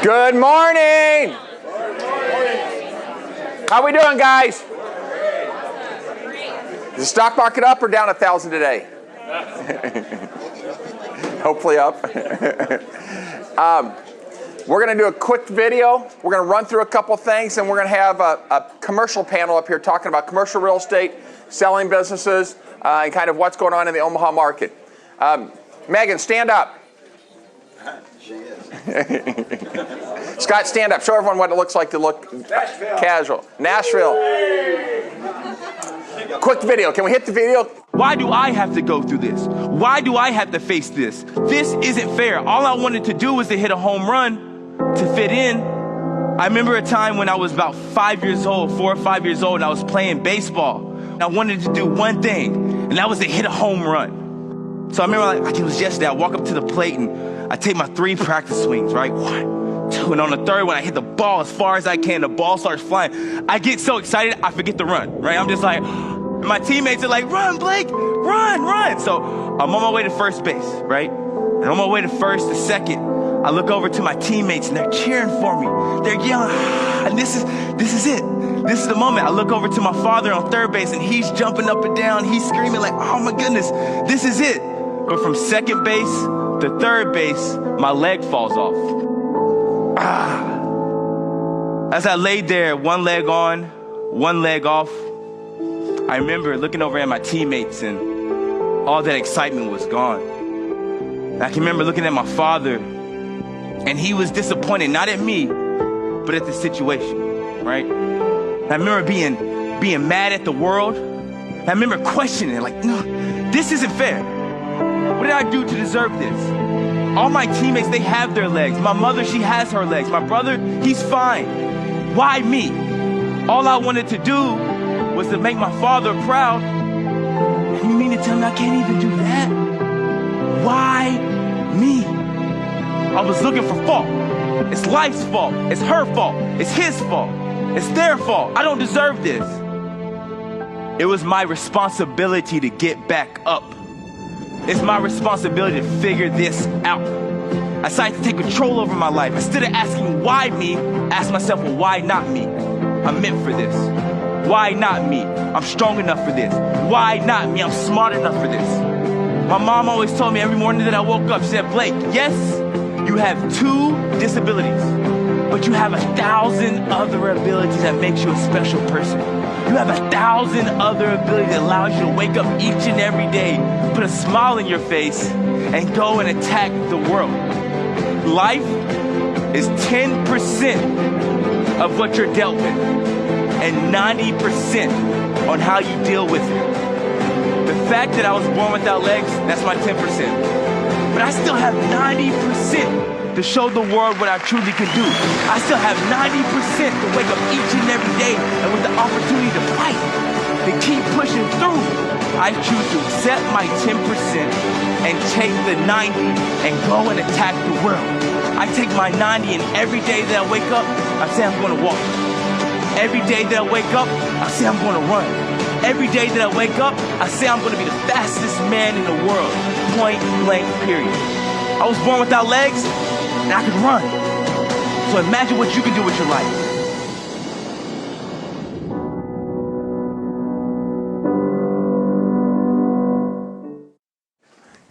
Good morning. How we doing, guys? Is the stock market up or down 1,000 today? Hopefully up. We're going to do a quick video. We're going to run through a couple things, and we're going to have a commercial panel up here talking about commercial real estate, selling businesses, and kind of what's going on in the Omaha market. Megan, stand up. She is. Scott, stand up. Show everyone what it looks like to look casual. Nashville. Quick video. Can we hit the video? Why do I have to go through this? Why do I have to face this? This isn't fair. All I wanted to do was to hit a home run to fit in. I remember a time when I was about 5 years old, 4 or 5 years old, and I was playing baseball. I wanted to do one thing, and that was to hit a home run. So I remember, like it was yesterday, I walk up to the plate and I take my 3 practice swings, right? 1, 2, and on the third one, I hit the ball as far as I can. The ball starts flying. I get so excited, I forget to run, right? I'm just like, and my teammates are like, run, Blake, run, run. So I'm on my way to first base, right? And on my way to first, to second, I look over to my teammates and they're cheering for me. They're yelling, and this is it. This is the moment. I look over to my father on third base and he's jumping up and down. He's screaming like, oh my goodness, this is it. But from second base to third base, my leg falls off. As I laid there, one leg on, one leg off, I remember looking over at my teammates and all that excitement was gone. And I can remember looking at my father and he was disappointed, not at me, but at the situation, right? I remember being mad at the world. I remember questioning, like, no, this isn't fair. What did I do to deserve this? All my teammates, they have their legs. My mother, she has her legs. My brother, he's fine. Why me? All I wanted to do was to make my father proud. And you mean to tell me I can't even do that? Why me? I was looking for fault. It's life's fault. It's her fault. It's his fault. It's their fault. I don't deserve this. It was my responsibility to get back up. It's my responsibility to figure this out. I decided to take control over my life. Instead of asking why me, ask myself, well, why not me? I'm meant for this. Why not me? I'm strong enough for this. Why not me? I'm smart enough for this. My mom always told me every morning that I woke up, she said, Blake, yes, you have 2 disabilities, but you have 1,000 other abilities that makes you a special person. You have 1,000 other abilities that allows you to wake up each and every day, put a smile in your face, and go and attack the world. Life is 10% of what you're dealt with, and 90% on how you deal with it. The fact that I was born without legs, that's my 10%. But I still have 90% to show the world what I truly can do. I still have 90% to wake up each and every day and with the opportunity to fight, to keep pushing through. I choose to accept my 10% and take the 90 and go and attack the world. I take my 90 and every day that I wake up, I say I'm going to walk. Every day that I wake up, I say I'm going to run. Every day that I wake up, I say I'm going to be the fastest man in the world. Point blank, period. I was born without legs, and I could run. So imagine what you can do with your life.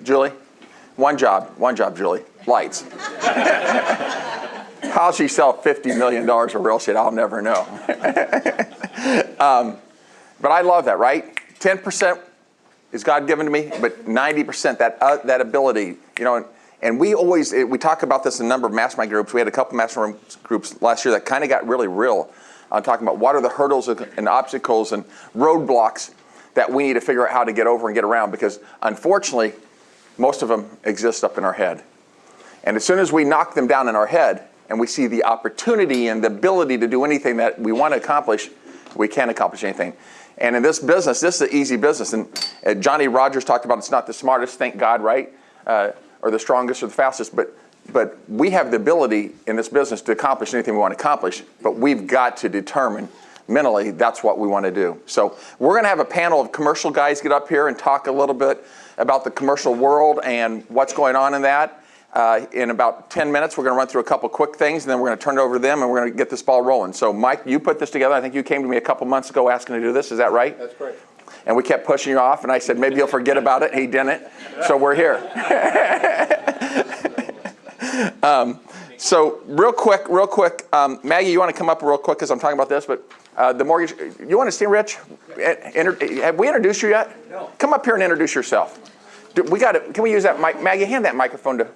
Julie, one job, Julie. Lights. How she sell $50 million of real estate, I'll never know. But I love that, right? 10% is God given to me, but 90% that ability, you know. And we talk about this in a number of mastermind groups. We had a couple mastermind groups last year that kind of got really real, talking about what are the hurdles and obstacles and roadblocks that we need to figure out how to get over and get around, because unfortunately, most of them exist up in our head. And as soon as we knock them down in our head and we see the opportunity and the ability to do anything that we want to accomplish, we can't accomplish anything. And in this business, this is an easy business. And Johnny Rogers talked about it's not the smartest, thank God, right? Or the strongest or the fastest. But we have the ability in this business to accomplish anything we want to accomplish. But we've got to determine mentally, that's what we want to do. So we're going to have a panel of commercial guys get up here and talk a little bit about the commercial world and what's going on in that. In about 10 minutes, we're going to run through a couple quick things, and then we're going to turn it over to them, and we're going to get this ball rolling. So Mike, you put this together. I think you came to me a couple months ago asking to do this. Is that right? That's great. And we kept pushing you off, and I said, maybe he'll forget about it. He didn't. So we're here. So real quick, Maggie, you want to come up real quick because I'm talking about this, but the mortgage, you want to see Rich? Have we introduced you yet? No. Come up here and introduce yourself. Can we use that mic? Maggie, hand that microphone to.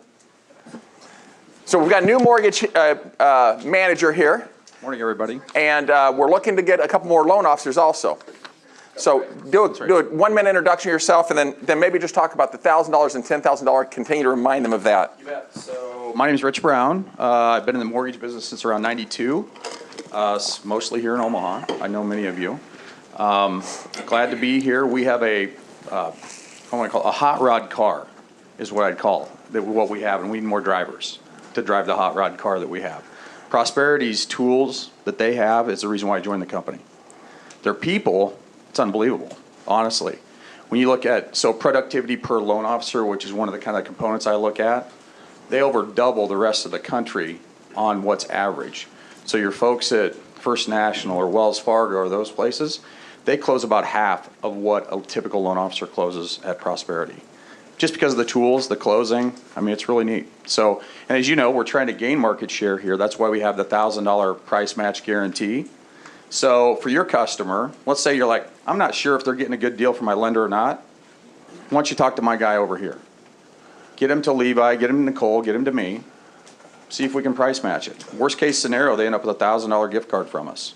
So we've got a new mortgage manager here. Morning, everybody. And we're looking to get a couple more loan officers also. So do a 1-minute introduction of yourself, and then maybe just talk about the $1,000 and $10,000. Continue to remind them of that. You bet. So my name is Rich Brown. I've been in the mortgage business since around '92, mostly here in Omaha. I know many of you. Glad to be here. We have a hot rod car, is what I'd call what we have, and we need more drivers to drive the hot rod car that we have. Prosperity's tools that they have is the reason why I joined the company. Their people. It's unbelievable, honestly. When you look at, productivity per loan officer, which is one of the kind of components I look at, they over double the rest of the country on what's average. So your folks at First National or Wells Fargo or those places, they close about half of what a typical loan officer closes at Prosperity. Just because of the tools, the closing, I mean, it's really neat. So, and as you know, we're trying to gain market share here. That's why we have the $1,000 price match guarantee. So for your customer, let's say you're like, I'm not sure if they're getting a good deal from my lender or not. Why don't you talk to my guy over here? Get him to Levi, get him to Nicole, get him to me. See if we can price match it. Worst case scenario, they end up with a $1,000 gift card from us.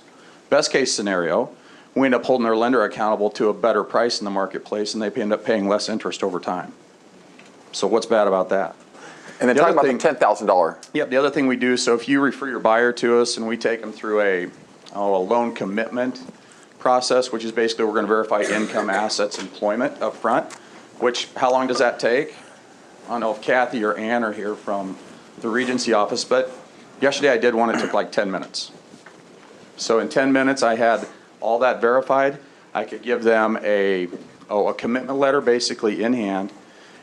Best case scenario, we end up holding their lender accountable to a better price in the marketplace, and they end up paying less interest over time. So what's bad about that? And then talk about the $10,000. Yep, the other thing we do, so if you refer your buyer to us and we take them through a loan commitment process, which is basically we're going to verify income, assets, employment up front, which, how long does that take? I don't know if Kathy or Ann are here from the Regency office, but yesterday I did one, it took like 10 minutes. So in 10 minutes I had all that verified. I could give them a commitment letter basically in hand.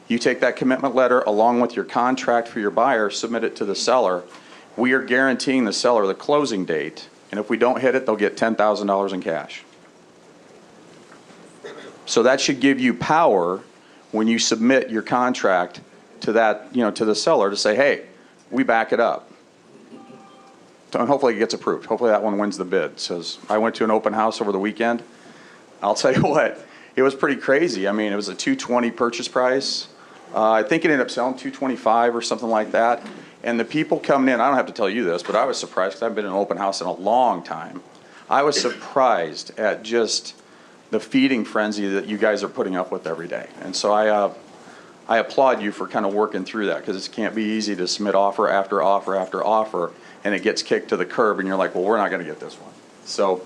You take that commitment letter along with your contract for your buyer, submit it to the seller. We are guaranteeing the seller the closing date, and if we don't hit it, they'll get $10,000 in cash. So that should give you power when you submit your contract to that, to the seller to say, hey, we back it up. And hopefully it gets approved. Hopefully that one wins the bid. So I went to an open house over the weekend. I'll tell you what, it was pretty crazy. I mean, it was a $220 purchase price. I think it ended up selling $225 or something like that. And the people coming in, I don't have to tell you this, but I was surprised because I've been in an open house in a long time. I was surprised at just the feeding frenzy that you guys are putting up with every day. And so I applaud you for kind of working through that, because it can't be easy to submit offer after offer after offer, and it gets kicked to the curb, and you're like, well, we're not going to get this one. So,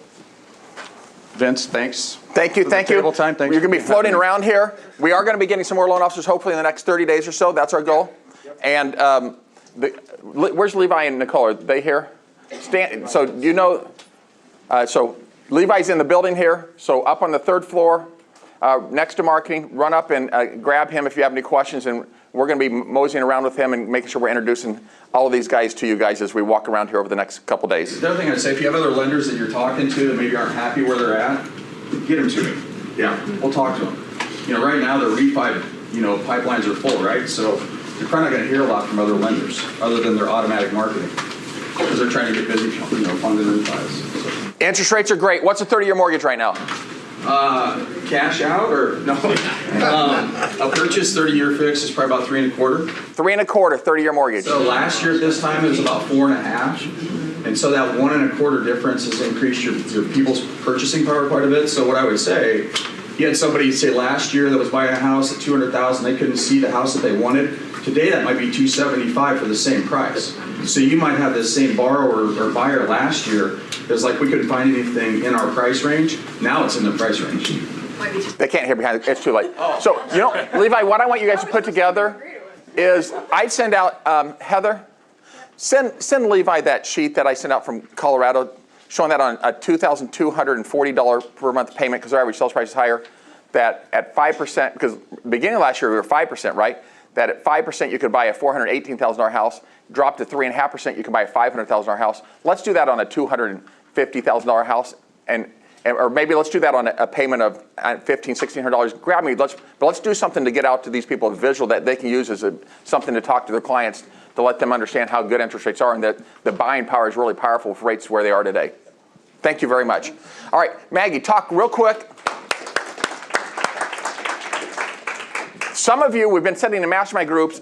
Vince, thanks. Thank you. Table time. Thanks. You're going to be floating around here. We are going to be getting some more loan officers hopefully in the next 30 days or so. That's our goal. Yep. And where's Levi and Nicole? Are they here? So Levi's in the building here. So up on the 3rd floor, next to marketing, run up and grab him if you have any questions, and we're going to be moseying around with him and making sure we're introducing all of these guys to you guys as we walk around here over the next couple days. The other thing I'd say, if you have other lenders that you're talking to that maybe aren't happy where they're at, get them to me. Yeah, we'll talk to them. Right now the refi, pipelines are full, right? So you're probably not going to hear a lot from other lenders other than their automatic marketing, because they're trying to get busy, funding refis. So. Interest rates are great. What's a 30-year mortgage right now? Cash out or no? A purchase 30-year fix is probably about 3.25. 3.25, 30-year mortgage. So last year at this time it was about 4.5, and so that 1.25 difference has increased your people's purchasing power quite a bit. So what I would say, you had somebody say last year that was buying a house at $200,000, they couldn't see the house that they wanted. Today that might be $275 for the same price. So you might have this same borrower or buyer last year that's like, we couldn't find anything in our price range. Now it's in the price range. They can't hear behind it. It's too late. So, Levi, what I want you guys to put together is I'd send out, Heather, send Levi that sheet that I sent out from Colorado. showing that on a $2,240 per month payment because our average sales price is higher, that at 5%, because beginning of last year we were 5%, right? That at 5% you could buy a $418,000 house, drop to 3.5% you can buy a $500,000 house. Let's do that on a $250,000 house, or maybe let's do that on a payment of $1,500, $1,600. Grab me, but let's do something to get out to these people a visual that they can use as something to talk to their clients to let them understand how good interest rates are and that the buying power is really powerful for rates where they are today. Thank you very much. All right, Maggie, talk real quick. Some of you, we've been sending to mastermind groups,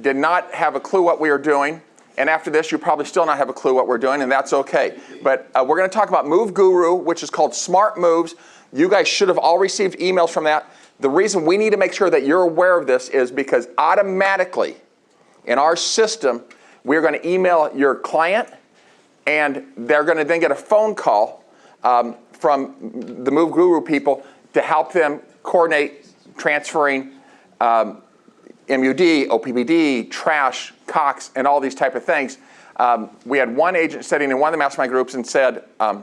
did not have a clue what we were doing. And after this, you probably still not have a clue what we're doing, and that's okay. But we're going to talk about Move Guru, which is called Smart Moves. You guys should have all received emails from that. The reason we need to make sure that you're aware of this is because automatically in our system, we're going to email your client, and they're going to then get a phone call from the Move Guru people to help them coordinate transferring MUD, OPBD, trash, Cox, and all these type of things. We had one agent sitting in one of the mastermind groups and said, I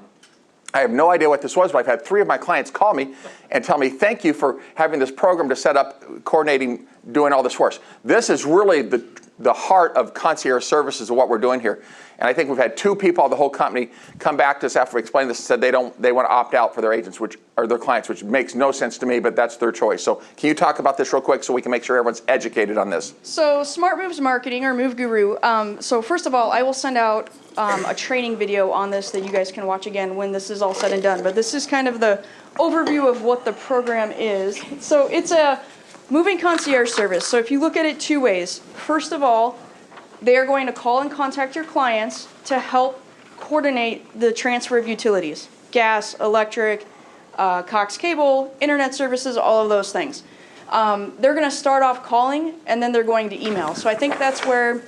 have no idea what this was, but I've had 3 of my clients call me and tell me, thank you for having this program to set up, coordinating, doing all this for us. This is really the heart of concierge services of what we're doing here. And I think we've had 2 people of the whole company come back to us after we explained this and said they want to opt out for their agents, or their clients, which makes no sense to me, but that's their choice. So can you talk about this real quick so we can make sure everyone's educated on this? So Smart Moves Marketing, or Move Guru. So first of all, I will send out a training video on this that you guys can watch again when this is all said and done. But this is kind of the overview of what the program is. So it's a moving concierge service. So if you look at it 2 ways. First of all, they are going to call and contact your clients to help coordinate the transfer of utilities. Gas, electric, Cox cable, internet services, all of those things. They're going to start off calling, and then they're going to email. So I think that's where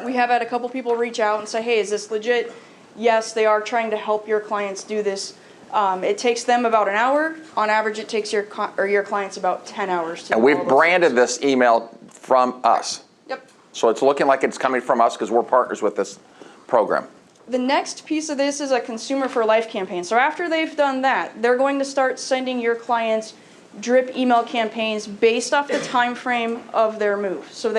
we have had a couple people reach out and say, hey, is this legit? Yes, they are trying to help your clients do this. It takes them about an hour. On average, it takes your clients about 10 hours to do And all we've those branded things. this email from us. Yep. So it's looking like it's coming from us because we're partners with this program. The next piece of this is a Consumer for Life campaign. So after they've done that, they're going to start sending your clients drip email campaigns based off the time frame of their move. So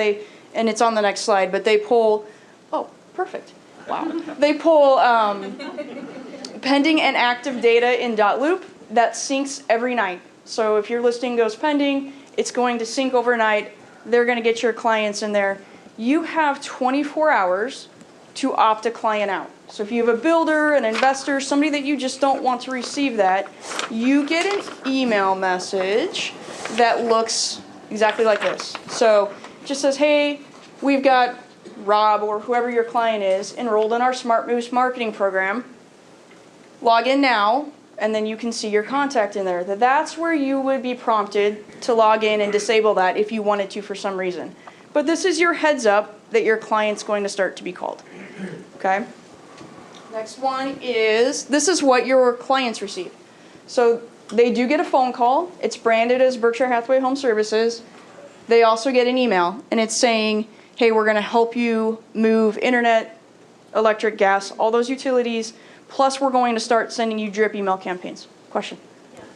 and it's on the next slide, but they pull, oh, perfect. Wow. They pull pending and active data in .loop that syncs every night. So if your listing goes pending, it's going to sync overnight. They're going to get your clients in there. You have 24 hours to opt a client out. So if you have a builder, an investor, somebody that you just don't want to receive that, you get an email message that looks exactly like this. So it just says, hey, we've got Rob or whoever your client is enrolled in our Smart Moves marketing program. Log in now, and then you can see your contact in there. That's where you would be prompted to log in and disable that if you wanted to for some reason. But this is your heads up that your client's going to start to be called. Okay? Next one is, this is what your clients receive. So they do get a phone call. It's branded as Berkshire Hathaway HomeServices. They also get an email, and it's saying, hey, we're going to help you move internet, electric, gas, all those utilities, plus we're going to start sending you drip email campaigns. Question?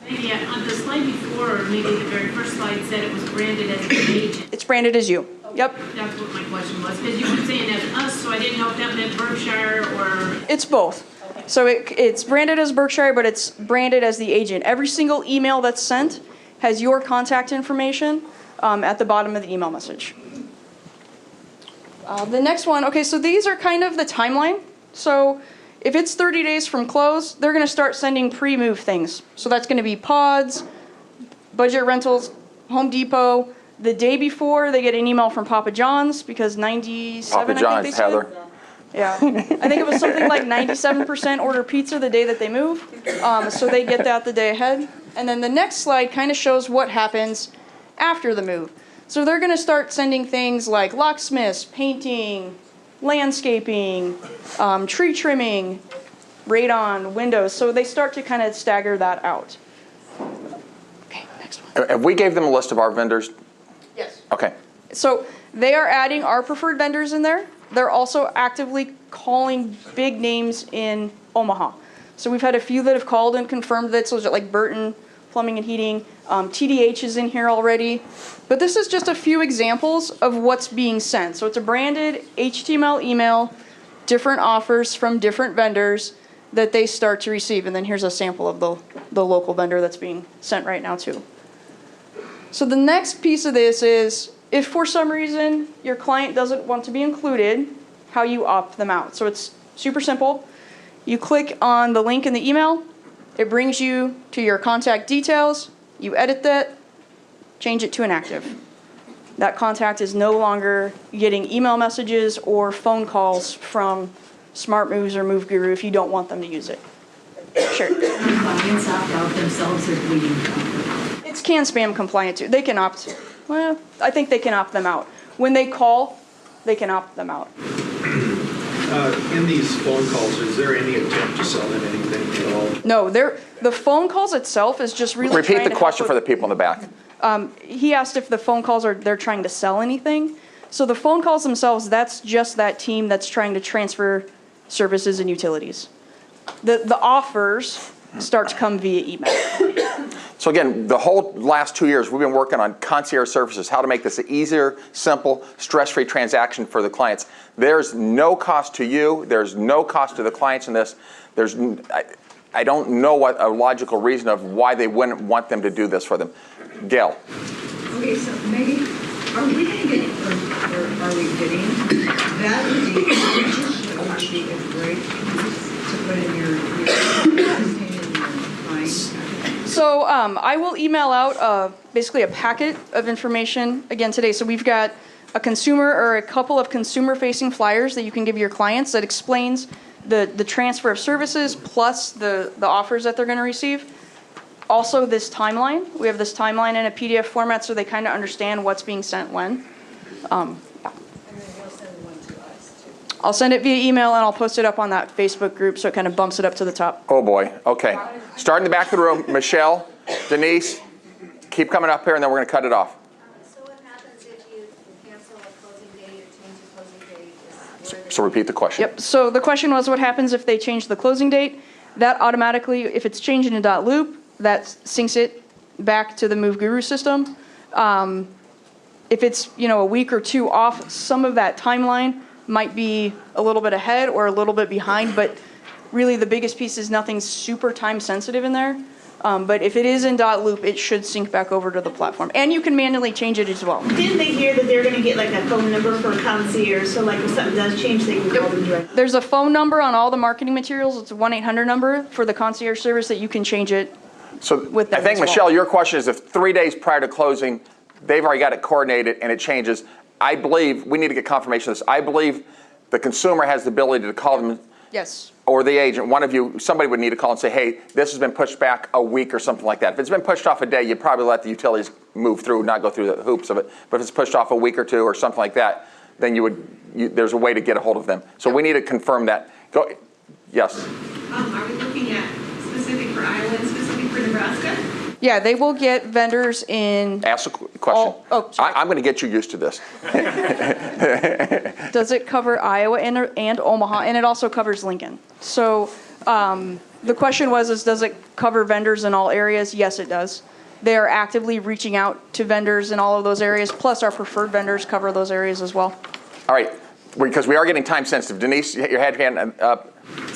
Maybe on the slide before, or maybe the very first slide said it was branded as an agent. It's branded as you. Yep. That's what my question was, because you were saying as us, so I didn't know if that meant Berkshire or... It's both. So it's branded as Berkshire, but it's branded as the agent. Every single email that's sent has your contact information at the bottom of the email message. The next one, okay, so these are kind of the timeline. So if it's 30 days from close, they're going to start sending pre-move things. So that's going to be pods, budget rentals, Home Depot. The day before, they get an email from Papa John's because 97, Papa John's, I think they said. Heather. Yeah, I think it was something like 97% order pizza the day that they move. So they get that the day ahead. And then the next slide kind of shows what happens after the move. So they're going to start sending things like locksmiths, painting, landscaping, tree trimming, radon, windows. So they start to kind of stagger that out. Okay, next one. If we gave them a list of our vendors, Yes. okay. So they are adding our preferred vendors in there. They're also actively calling big names in Omaha. So we've had a few that have called and confirmed that, so like Burton Plumbing and Heating, TDH is in here already. But this is just a few examples of what's being sent. So it's a branded HTML email, different offers from different vendors that they start to receive. And then here's a sample of the local vendor that's being sent right now too. So the next piece of this is, if for some reason your client doesn't want to be included, how you opt them out. So it's super simple. You click on the link in the email, it brings you to your contact details, you edit that, change it to inactive. That contact is no longer getting email messages or phone calls from Smart Moves or Move Guru if you don't want them to use it. Sure. Can clients opt out themselves, or do we need to opt them out? It's can spam compliant too. They can opt, well, I think they can opt them out. When they call, they can opt them out. In these phone calls, is there any attempt to sell them anything at all? No, the phone calls itself is just really Repeat trying the to question help for the with- people in the back. He asked if the phone calls they're trying to sell anything. So the phone calls themselves, that's just that team that's trying to transfer services and utilities. The offers start to come via email. So again, the whole last 2 years, we've been working on concierge services, how to make this an easier, simple, stress-free transaction for the clients. There's no cost to you. There's no cost to the clients in this. I don't know what a logical reason of why they wouldn't want them to do this for them. Gail. Okay, so maybe, are we going to get, or are we getting that would be a great to put in your client? So I will email out basically a packet of information again today. So we've got a consumer or a couple of consumer-facing flyers that you can give your clients that explains the transfer of services plus the offers that they're going to receive. Also this timeline. We have this timeline in a PDF format so they kind of understand what's being sent when. I'll send it via email and I'll post it up on that Facebook group so it kind of bumps it up to the top. Oh boy, okay. Start in the back of the room. Michelle, Denise, keep coming up here and then we're going to cut it off. So what happens if you cancel a closing date or change a closing date? So repeat the question. Yep, so the question was what happens if they change the closing date? That automatically, if it's changing in .loop, that syncs it back to the Move Guru system. If it's a week or two off, some of that timeline might be a little bit ahead or a little bit behind, but really the biggest piece is nothing's super time sensitive in there. But if it is in .loop, it should sync back over to the platform. And you can manually change it as well. Didn't they hear that they're going to get like a phone number for a concierge, so like if something does change, they can call them directly? There's a phone number on all the marketing materials. It's a 1-800 number for the concierge service that you can change it. So With them I think, as well. Michelle, your question is if 3 days prior to closing, they've already got it coordinated and it changes. I believe, we need to get confirmation of this. I believe the consumer has the ability to call them. Yes. Or the agent, one of you, somebody would need to call and say, hey, this has been pushed back a week or something like that. If it's been pushed off a day, you'd probably let the utilities move through, not go through the hoops of it. But if it's pushed off a week or two or something like that, then there's a way to get a hold of them. So we need to confirm that. Go, yes. Are we looking at specific for Iowa and specific for Nebraska? Yeah, they will get vendors in. Ask a question. Sorry. I'm going to get you used to this. Does it cover Iowa and Omaha? And it also covers Lincoln. So the question was, does it cover vendors in all areas? Yes, it does. They are actively reaching out to vendors in all of those areas, plus our preferred vendors cover those areas as well. All right, because we are getting time sensitive. Denise, your hand up.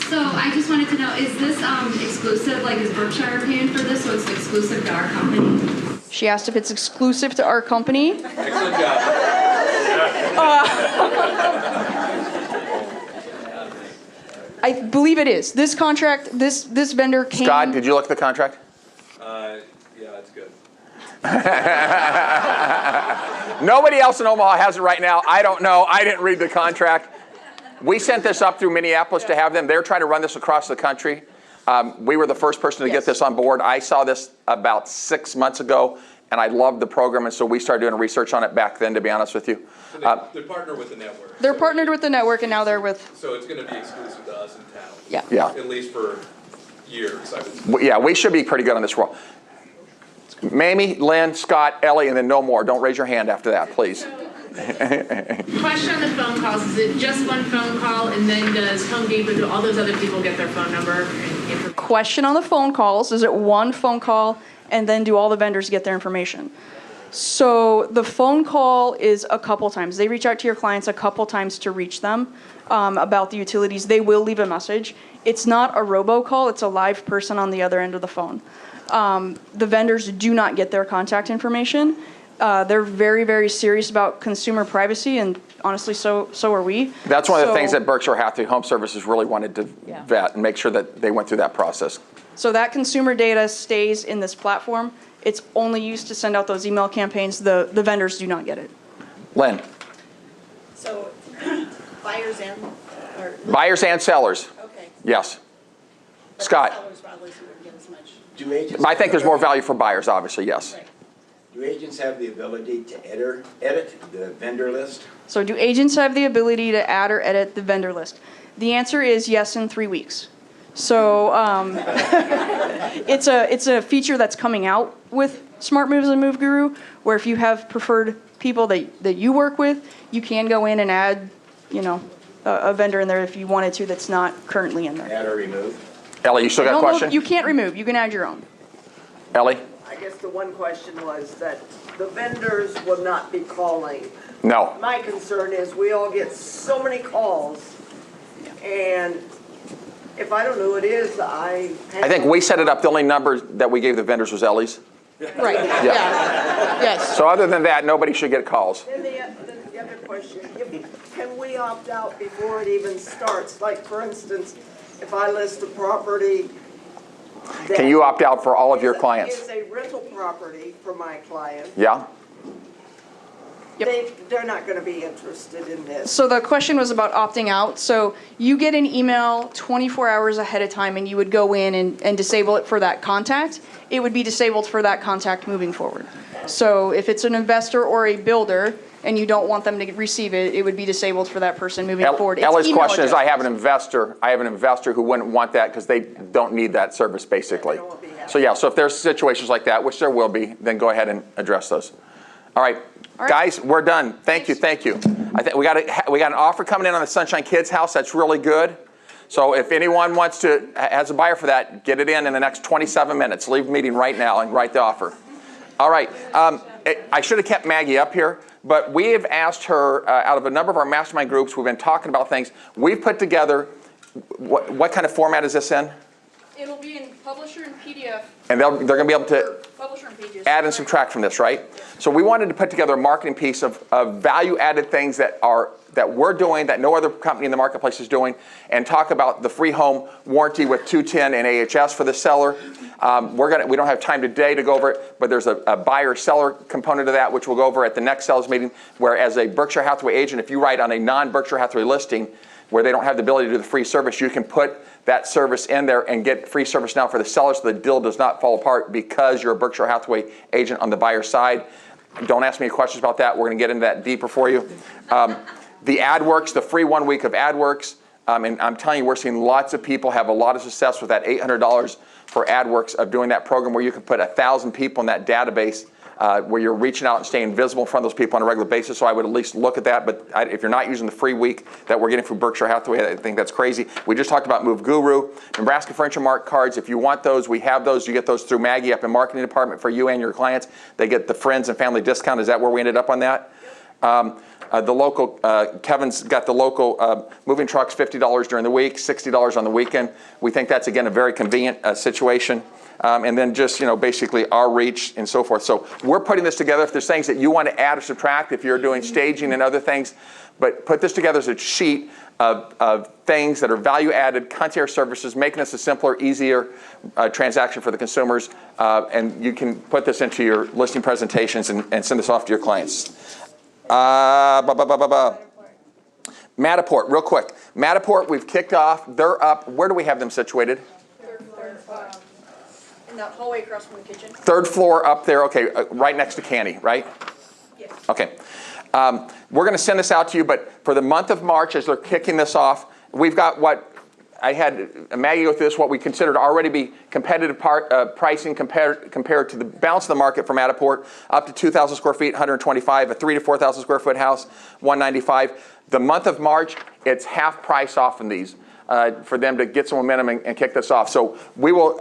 So I just wanted to know, is this exclusive, like is Berkshire paying for this, so it's exclusive to our company? She asked if it's exclusive to our company. Excellent job. I believe it is. This contract, this vendor came. Scott, did you look at the contract? Yeah, it's good. Nobody else in Omaha has it right now. I don't know. I didn't read the contract. We sent this up through Minneapolis to have them. They're trying to run this across the country. We were the first person to get this on board. I saw this about 6 months ago, and I loved the program, and so we started doing research on it back then, to be honest with you. So they partner with the network. They're partnered with the network, and now they're with. So it's going to be exclusive to us in town. Yeah. Yeah. At least for years, I would say. Yeah, we should be pretty good on this role. Mamie, Lynn, Scott, Ellie, and then no more. Don't raise your hand after that, please. Question on the phone calls, is it just one phone call and then does Home Depot, do all those other people get their phone number and information? Question on the phone calls, is it one phone call and then do all the vendors get their information? So the phone call is a couple times. They reach out to your clients a couple times to reach them about the utilities. They will leave a message. It's not a robocall, it's a live person on the other end of the phone. The vendors do not get their contact information. They're very, very serious about consumer privacy, and honestly, so are we. That's one of the things that Berkshire Hathaway HomeServices really wanted to vet and make sure that they went through that process. So that consumer data stays in this platform. It's only used to send out those email campaigns. The vendors do not get it. Lynn. So buyers and, or. Buyers and sellers. Okay. Yes. Scott. Sellers probably wouldn't get as much. Do agents? I think there's more value for buyers, obviously, yes. Right. Do agents have the ability to edit the vendor list? So do agents have the ability to add or edit the vendor list? The answer is yes in 3 weeks. So it's a feature that's coming out with Smart Moves and Move Guru, where if you have preferred people that you work with, you can go in and add, a vendor in there if you wanted to that's not currently in there. Add or remove? Ellie, you still got a question? You can't remove. You can add your own. Ellie? I guess the one question was that the vendors will not be calling. No. My concern is we all get so many calls, and if I don't know who it is, I think we set it up. The only number that we gave the vendors was Ellie's. Right. Yeah. Yes. So other than that, nobody should get calls. Then the other question, can we opt out before it even starts? Like, for instance, if I list a property that Can you opt out for all of your clients? is a rental property for my client, Yeah? they're not going to be interested in this. So the question was about opting out. So you get an email 24 hours ahead of time, and you would go in and disable it for that contact. It would be disabled for that contact moving forward. So if it's an investor or a builder and you don't want them to receive it, it would be disabled for that person moving forward. It's Ellie's email question is, I address. have an investor who wouldn't want that because they don't need that service, basically. So yeah, so if there's situations like that, which there will be, then go ahead and address those. All right, guys, we're done. Thank you. I think we got an offer coming in on the Sunshine Kids House. That's really good. So if anyone has a buyer for that, get it in the next 27 minutes. Leave the meeting right now and write the offer. All right. I should have kept Maggie up here, but we have asked her, out of a number of our mastermind groups, we've been talking about things. We've put together, what kind of format is this in? It'll be in Publisher and PDF. And they're going to be able to Publisher and Pages. add and subtract from this, right? So we wanted to put together a marketing piece of value-added things that we're doing that no other company in the marketplace is doing, and talk about the free home warranty with 210 and AHS for the seller. We don't have time today to go over it, but there's a buyer-seller component of that, which we'll go over at the next sales meeting, where as a Berkshire Hathaway agent, if you write on a non-Berkshire Hathaway listing where they don't have the ability to do the free service, you can put that service in there and get free service now for the seller so the deal does not fall apart because you're a Berkshire Hathaway agent on the buyer side. Don't ask me any questions about that. We're going to get into that deeper for you. The AdWorks, the free 1 week of AdWorks, and I'm telling you, we're seeing lots of people have a lot of success with that $800 for AdWorks of doing that program where you can put 1,000 people in that database where you're reaching out and staying visible in front of those people on a regular basis. So I would at least look at that. But if you're not using the free week that we're getting from Berkshire Hathaway, I think that's crazy. We just talked about Move Guru. Nebraska Furniture Mart cards, if you want those, we have those. You get those through Maggie up in marketing department for you and your clients. They get the friends and family discount. Is that where we ended up on that? The local, Kevin's got the local moving trucks, $50 during the week, $60 on the weekend. We think that's, again, a very convenient situation. And then just, basically our reach and so forth. So we're putting this together. If there's things that you want to add or subtract, if you're doing staging and other things, but put this together as a sheet of things that are value-added, concierge services, making this a simpler, easier transaction for the consumers. And you can put this into your listing presentations and send this off to your clients. Matterport, real quick. Matterport, we've kicked off. They're up. Where do we have them situated? In that hallway across from the kitchen. Third floor up there. Okay, right next to Canny, right? Yes. Okay. We're going to send this out to you, but for the month of March, as they're kicking this off, we've got I had Maggie go through this, what we consider to already be competitive pricing compared to the balance of the market for Matterport, up to 2,000 square feet, 125, a 3,000 to 4,000 square foot house, 195. The month of March, it's half price off in these for them to get some momentum and kick this off. So we will,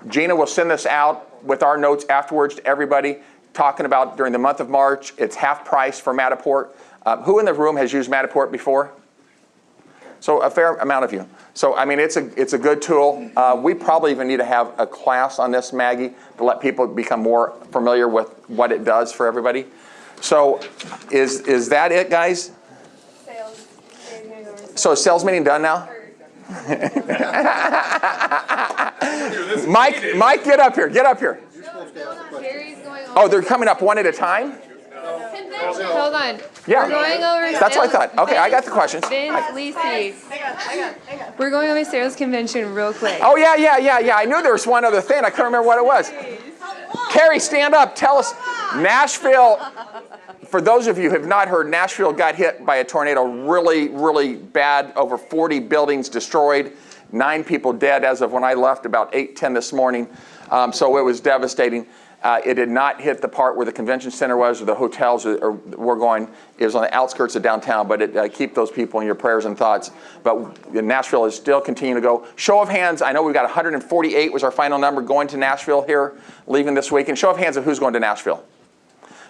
Gina will send this out with our notes afterwards to everybody, talking about during the month of March, it's half price for Matterport. Who in the room has used Matterport before? So a fair amount of you. So I mean, it's a good tool. We probably even need to have a class on this, Maggie, to let people become more familiar with what it does for everybody. So is that it, guys? So is sales meeting done now? Mike, get up here. Get up here. Oh, they're coming up one at a time? Hold on. Yeah. We're going over That's what I thought. Okay, I got the questions. Vince, Lisi. Hang on. We're going over sales convention real quick. Oh, yeah. I knew there was one other thing. I couldn't remember what it was. Carrie, stand up. Tell us. Nashville, for those of you who have not heard, Nashville got hit by a tornado really, really bad. Over 40 buildings destroyed. 9 people dead as of when I left about 8:10 this morning. So it was devastating. It did not hit the part where the convention center was or the hotels were going. It was on the outskirts of downtown, but keep those people in your prayers and thoughts. But Nashville is still continuing to go. Show of hands, I know we've got 148 was our final number going to Nashville here, leaving this week. And show of hands of who's going to Nashville.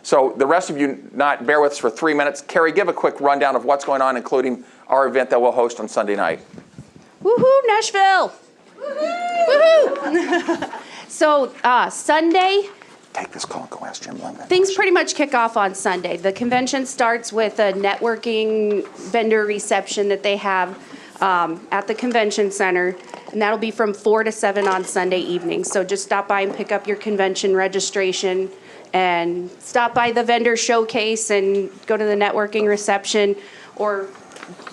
So the rest of you bear with us for 3 minutes. Carrie, give a quick rundown of what's going on, including our event that we'll host on Sunday night. Woohoo, Nashville! Woohoo! So Sunday, take this call and go ask Jim Lundgren. Things pretty much kick off on Sunday. The convention starts with a networking vendor reception that they have at the convention center, and that'll be from 4 to 7 on Sunday evening. So just stop by and pick up your convention registration and stop by the vendor showcase and go to the networking reception, or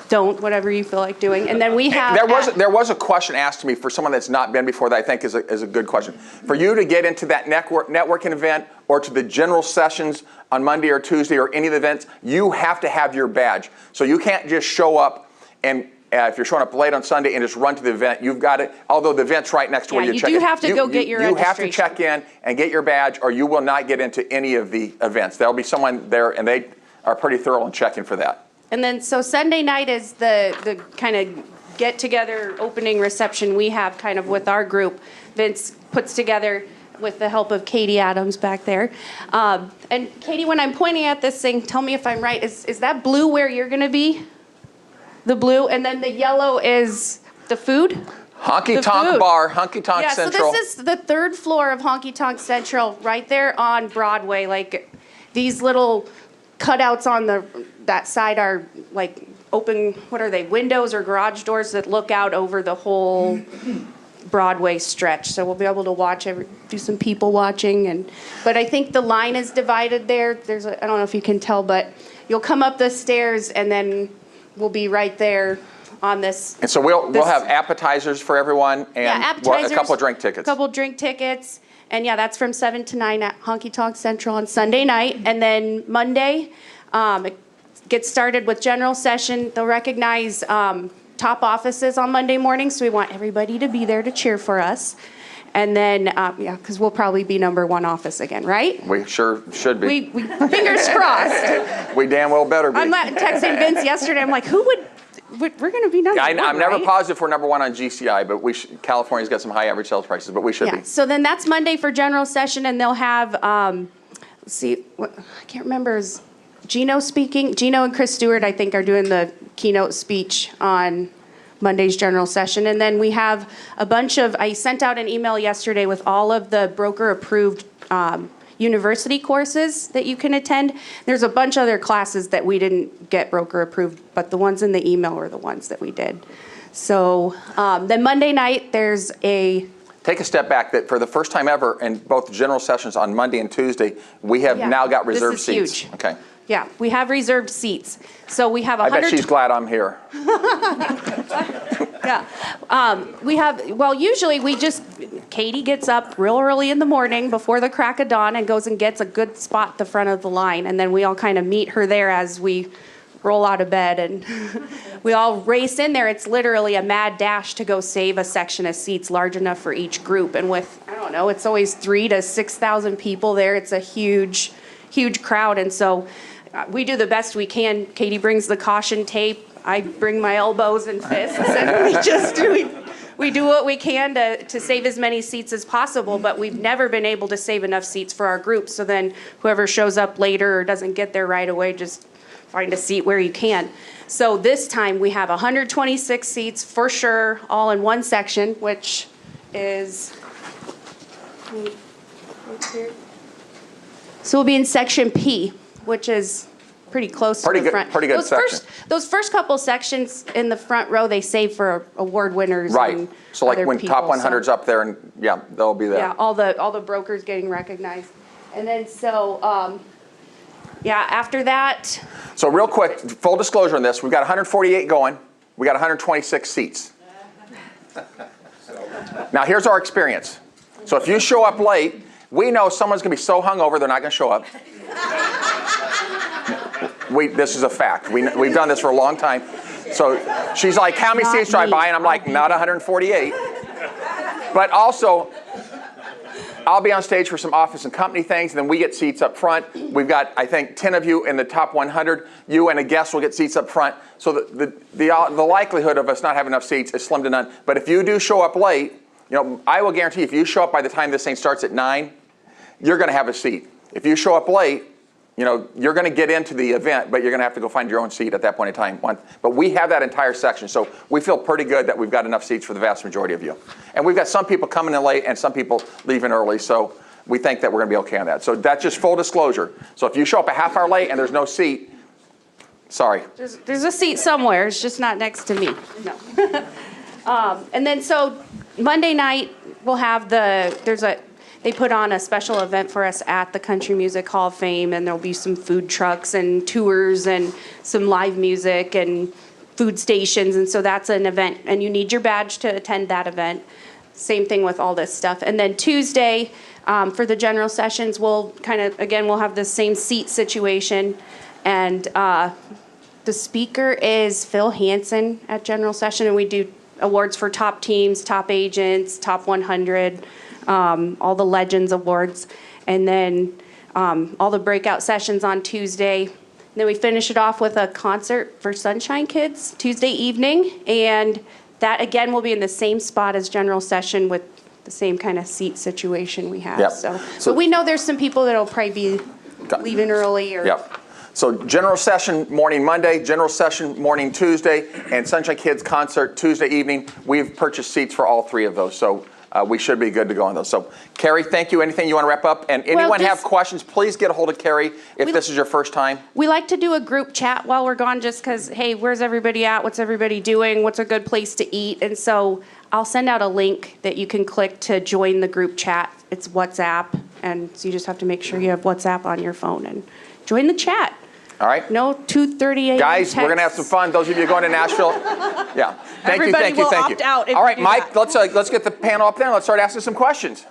don't, whatever you feel like doing. And then we have... There was a question asked to me for someone that's not been before that I think is a good question. For you to get into that networking event or to the general sessions on Monday or Tuesday or any of the events, you have to have your badge. So you can't just show up and if you're showing up late on Sunday and just run to the event, you've got it. Although the event's right next to where you check in. You do have to go get your registration. You have to check in and get your badge or you will not get into any of the events. There'll be someone there and they are pretty thorough in checking for that. And then, so Sunday night is the kind of get-together opening reception we have kind of with our group. Vince puts together with the help of Katie Adams back there. And Katie, when I'm pointing at this thing, tell me if I'm right. Is that blue where you're going to be? The blue, and then the yellow is the food? Honky Tonk Bar, Honky Tonk Central. So this is the 3rd floor of Honky Tonk Central, right there on Broadway. Like these little cutouts on that side are like open, what are they, windows or garage doors that look out over the whole Broadway stretch. So we'll be able to watch, do some people watching. But I think the line is divided there. I don't know if you can tell, but you'll come up the stairs and then we'll be right there on this. And so we'll have appetizers for everyone and appetizers, a couple of drink tickets. A couple of drink tickets. And yeah, that's from 7 to 9 at Honky Tonk Central on Sunday night. And then Monday, it gets started with general session. They'll recognize top offices on Monday morning, so we want everybody to be there to cheer for us. And then, because we'll probably be number 1 office again, right? We sure should be. We fingers crossed. We damn well better be. I'm texting Vince yesterday. I'm like, we're going to be number 1, I'm never right? positive we're number 1 on GCI, but California's got some high average sales prices, but we should be. So then that's Monday for general session, and they'll have, I can't remember, is Gino speaking? Gino and Chris Stewart, I think, are doing the keynote speech on Monday's general session. And then we have a bunch of, I sent out an email yesterday with all of the broker-approved university courses that you can attend. There's a bunch of other classes that we didn't get broker approved, but the ones in the email were the ones that we did. So then Monday night, there's a... Take a step back. That for the first time ever in both general sessions on Monday and Tuesday, we have now got reserved seats. This is huge. Okay. Yeah, we have reserved seats. So we have 100... I bet she's glad I'm here. Yeah. We have, usually Katie gets up real early in the morning before the crack of dawn and goes and gets a good spot at the front of the line. And then we all kind of meet her there as we roll out of bed and we all race in there. It's literally a mad dash to go save a section of seats large enough for each group. And with, I don't know, it's always 3,000 to 6,000 people there. It's a huge, huge crowd. And so we do the best we can. Katie brings the caution tape. I bring my elbows and fists. And we do what we can to save as many seats as possible, but we've never been able to save enough seats for our group. So then whoever shows up later or doesn't get there right away, just find a seat where you can. So this time we have 126 seats for sure, all in one section, which is, so we'll be in section P, which is pretty close to the front. Pretty good section. Those first couple sections in the front row, they save for award winners. Right. And So like other when people, top 100's up there, and yeah, they'll be there. Yeah, all the brokers getting recognized. And then so, yeah, after that. So real quick, full disclosure on this, we've got 148 going. We got 126 seats. Now here's our experience. So if you show up late, we know someone's going to be so hungover they're not going to show up. This is a fact. We've done this for a long time. So she's like, how many seats do I buy? And I'm like, not 148. But also, I'll be on stage for some office and company things, and then we get seats up front. We've got, I think, 10 of you in the top 100. You and a guest will get seats up front. So the likelihood of us not having enough seats is slim to none. But if you do show up late, I will guarantee if you show up by the time this thing starts at 9, you're going to have a seat. If you show up late, you're going to get into the event, but you're going to have to go find your own seat at that point in time. But we have that entire section, so we feel pretty good that we've got enough seats for the vast majority of you. And we've got some people coming in late and some people leaving early, so we think that we're going to be okay on that. So that's just full disclosure. So if you show up a half hour late and there's no seat, sorry. There's a seat somewhere. It's just not next to me. No. And then so Monday night we'll have they put on a special event for us at the Country Music Hall of Fame, and there'll be some food trucks and tours and some live music and food stations, and so that's an event, and you need your badge to attend that event. Same thing with all this stuff. And then Tuesday, for the general sessions, we'll have the same seat situation, and the speaker is Phil Hansen at general session, and we do awards for top teams, top agents, top 100, all the Legends Awards, and then all the breakout sessions on Tuesday. And then we finish it off with a concert for Sunshine Kids Tuesday evening, and that again will be in the same spot as general session with the same kind of seat situation we have. Yep. So but we know there's some people that'll probably be leaving early or. Yep. So general session morning Monday, general session morning Tuesday, and Sunshine Kids concert Tuesday evening. We've purchased seats for all three of those, so we should be good to go on those. So, Carrie, thank you. Anything you want to wrap up? And anyone have questions, please get a hold of Carrie if this is your first time. We like to do a group chat while we're gone just because, hey, where's everybody at? What's everybody doing? What's a good place to eat? And so I'll send out a link that you can click to join the group chat. It's WhatsApp, and so you just have to make sure you have WhatsApp on your phone and join the chat. All right. No 2:30 a.m. Guys, we're going to have some fun. Those of you going to Nashville. Yeah. Thank you. Everybody will opt out if All right, you do Mike, that. let's get the panel up there and let's start asking some questions.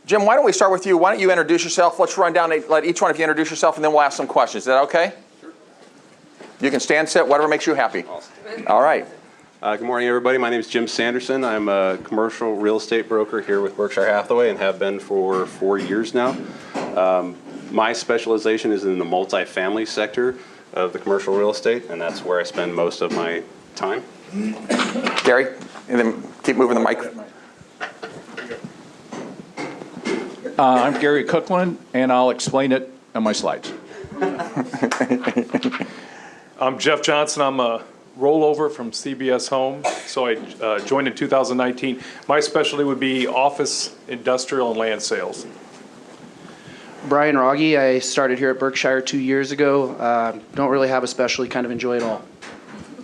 Jim, why don't we start with you? Why don't you introduce yourself? Let's run down, let each one of you introduce yourself, and then we'll ask some questions. Is that okay? Sure. You can stand, sit, whatever makes you happy. Awesome. All right. Good morning, everybody. My name is Jim Sanderson. I'm a commercial real estate broker here with Berkshire Hathaway and have been for 4 years now. My specialization is in the multifamily sector of the commercial real estate, and that's where I spend most of my time. Gary, and then keep moving the mic. I'm Gary Cookland, and I'll explain it on my slides. I'm Jeff Johnson. I'm a rollover from CBS Home. So I joined in 2019. My specialty would be office, industrial, and land sales. Brian Rogge. I started here at Berkshire 2 years ago. Don't really have a specialty, kind of enjoy it all.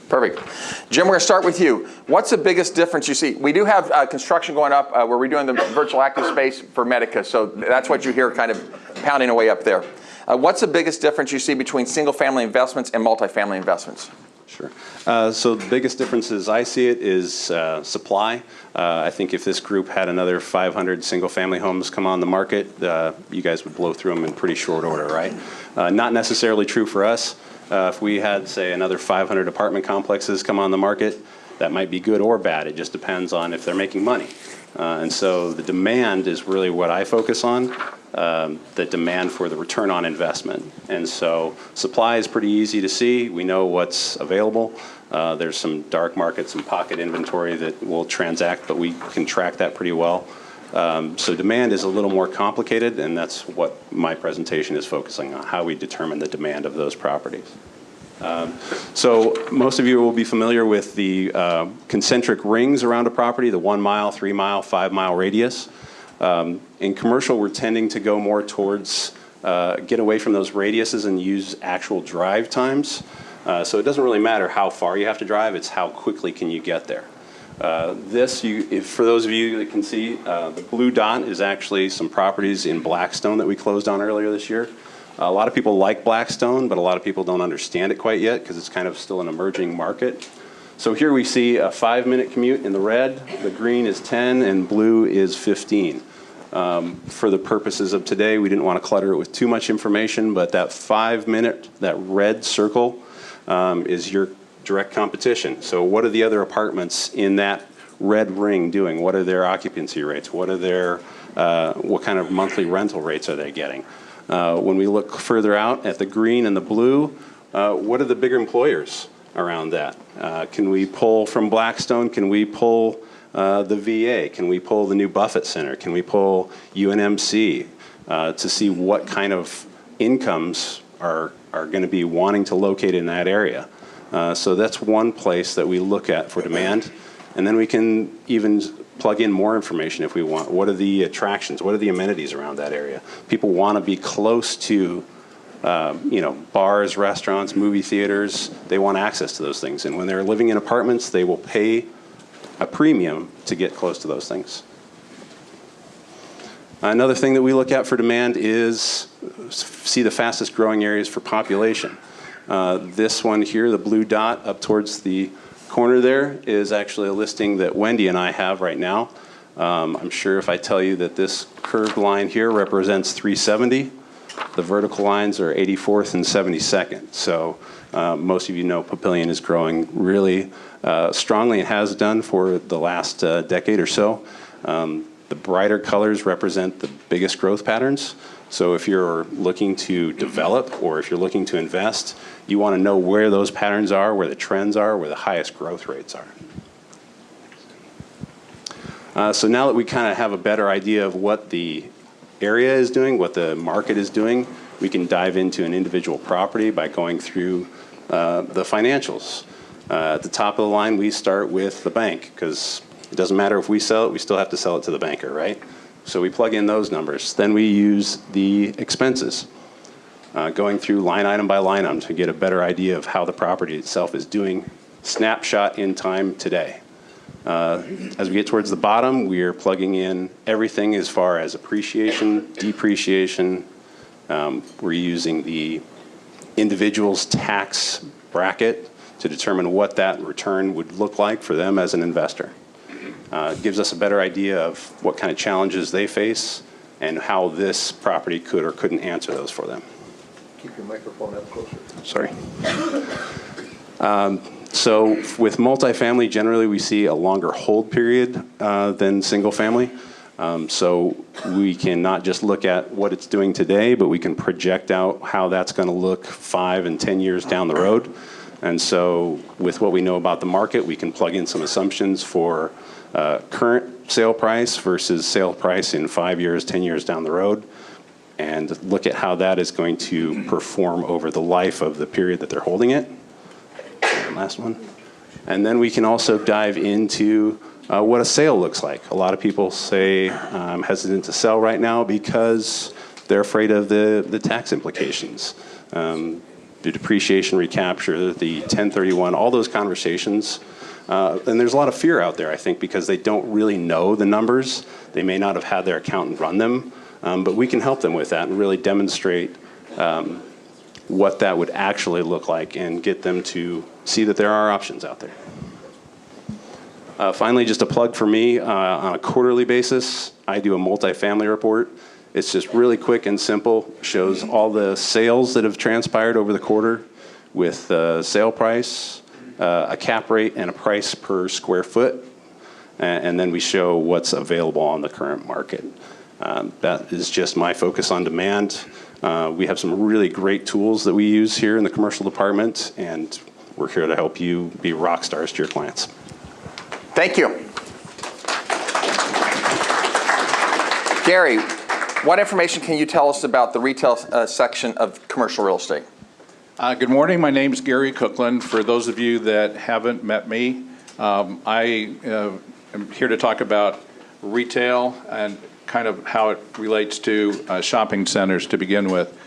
Perfect. Jim, we're going to start with you. What's the biggest difference you see? We do have construction going up. We're redoing the virtual active space for Medica, so that's what you hear kind of pounding away up there. What's the biggest difference you see between single-family investments and multifamily investments? Sure. So the biggest difference as I see it is supply. I think if this group had another 500 single-family homes come on the market, you guys would blow through them in pretty short order, right? Not necessarily true for us. If we had, say, another 500 apartment complexes come on the market, that might be good or bad. It just depends on if they're making money. And so the demand is really what I focus on, the demand for the return on investment. And so supply is pretty easy to see. We know what's available. There's some dark markets, some pocket inventory that will transact, but we can track that pretty well. So demand is a little more complicated, and that's what my presentation is focusing on, how we determine the demand of those properties. So most of you will be familiar with the concentric rings around a property, the 1 mile, 3 mile, 5 mile radius. In commercial, we're tending to go more towards, get away from those radiuses and use actual drive times. So it doesn't really matter how far you have to drive, it's how quickly can you get there. For those of you that can see, the blue dot is actually some properties in Blackstone that we closed on earlier this year. A lot of people like Blackstone, but a lot of people don't understand it quite yet because it's kind of still an emerging market. So here we see a 5-minute commute in the red, the green is 10, and blue is 15. For the purposes of today, we didn't want to clutter it with too much information, but that 5-minute, that red circle is your direct competition. So what are the other apartments in that red ring doing? What are their occupancy rates? What are their, what kind of monthly rental rates are they getting? When we look further out at the green and the blue, what are the bigger employers around that? Can we pull from Blackstone? Can we pull the VA? Can we pull the new Buffett Center? Can we pull UNMC to see what kind of incomes are going to be wanting to locate in that area? So that's one place that we look at for demand. And then we can even plug in more information if we want. What are the attractions? What are the amenities around that area? People want to be close to bars, restaurants, movie theaters. They want access to those things. And when they're living in apartments, they will pay a premium to get close to those things. Another thing that we look at for demand is see the fastest growing areas for population. This one here, the blue dot up towards the corner there, is actually a listing that Wendy and I have right now. I'm sure if I tell you that this curved line here represents 370, the vertical lines are 84th and 72nd. So most of you know Papillion is growing really strongly and has done for the last decade or so. The brighter colors represent the biggest growth patterns. So if you're looking to develop or if you're looking to invest, you want to know where those patterns are, where the trends are, where the highest growth rates are. So now that we kind of have a better idea of what the area is doing, what the market is doing, we can dive into an individual property by going through the financials. At the top of the line, we start with the bank because it doesn't matter if we sell it, we still have to sell it to the banker, right? So we plug in those numbers. Then we use the expenses, going through line item by line item to get a better idea of how the property itself is doing, snapshot in time today. As we get towards the bottom, we are plugging in everything as far as appreciation, depreciation. We're using the individual's tax bracket to determine what that return would look like for them as an investor. It gives us a better idea of what kind of challenges they face and how this property could or couldn't answer those for them. Keep your microphone up closer. Sorry. So with multifamily, generally we see a longer hold period than single family. So we can not just look at what it's doing today, but we can project out how that's going to look 5 and 10 years down the road. And so with what we know about the market, we can plug in some assumptions for current sale price versus sale price in 5 years, 10 years down the road, and look at how that is going to perform over the life of the period that they're holding it. Last one. And then we can also dive into what a sale looks like. A lot of people say I'm hesitant to sell right now because they're afraid of the tax implications. The depreciation recapture, the 1031, all those conversations. And there's a lot of fear out there, I think, because they don't really know the numbers. They may not have had their accountant run them, but we can help them with that and really demonstrate what that would actually look like and get them to see that there are options out there. Finally, just a plug for me, on a quarterly basis, I do a multifamily report. It's just really quick and simple, shows all the sales that have transpired over the quarter. with a sale price, a cap rate, and a price per square foot. And then we show what's available on the current market. That is just my focus on demand. We have some really great tools that we use here in the commercial department, and we're here to help you be rock stars to your clients. Thank you. Gary, what information can you tell us about the retail section of commercial real estate? Good morning. My name is Gary Cookland. For those of you that haven't met me, I am here to talk about retail and kind of how it relates to shopping centers to begin with.